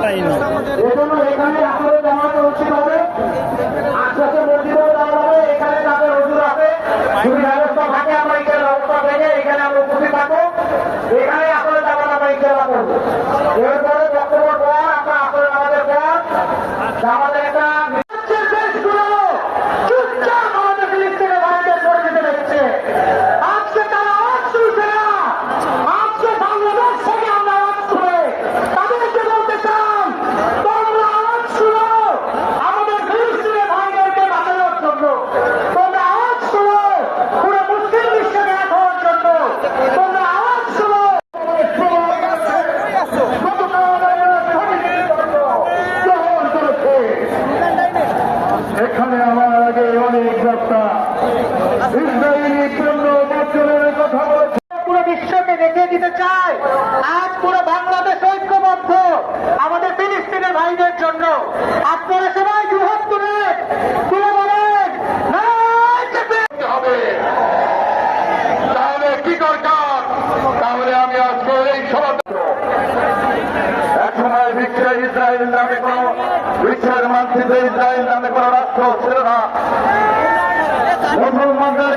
পাইনি। এজন্য এখানে আসলে জামাতে উচিত হবে, আশপাশে মসজিদেও যাওয়া হবে, এখানে তাদের হুজুর আছে, যদি ব্যবস্থা থাকে আমরা এখানে ব্যবস্থা থেকে এখানে আমরা উপস্থিত থাকবো, এখানে আসলে জামাত আমরা ইনশাআল্লাহ করবো। এরপরে বক্তব্য পর আমরা আসলে আমাদের পর আমাদের একটা দেশগুলো চুপচাপ আমাদের ফিলিস্তিনে ভারতের করে দিতে দেখছে। আজকে তারা আওয়াজ তুলছে না, আজকে বাংলাদেশ থেকে আমরা আওয়াজ তুলে তাদেরকে বলতে চান তোমরা আওয়াজ তুলো আমাদের ফিলিস্তিনের ভাইদেরকে বাঁচানোর জন্য, তোমরা আওয়াজ তুলো পুরো মুসলিম বিশ্বকে এক হওয়ার জন্য, তোমরা আওয়াজ তুলো এখানে আমার আগে অনেক বক্তা ইসরায়েলের জন্য বছরের কথা বলেছে, পুরো বিশ্বকে দেখিয়ে দিতে চায় আজ পুরো বাংলাদেশ ঐক্যবদ্ধ আমাদের ফিলিস্তিনের ভাইদের জন্য। আপনারা সবাই জুহাদ তুলে তুলে বলেন হবে, তাহলে কি দরকার? তাহলে আমি আজকে এই সভা এক সময় বিশ্বে ইসরায়েল নামে কোন বিশ্বের মানচিত্রে ইসরায়েল নামে কোন রাষ্ট্র ছিল না, মুসলমানদের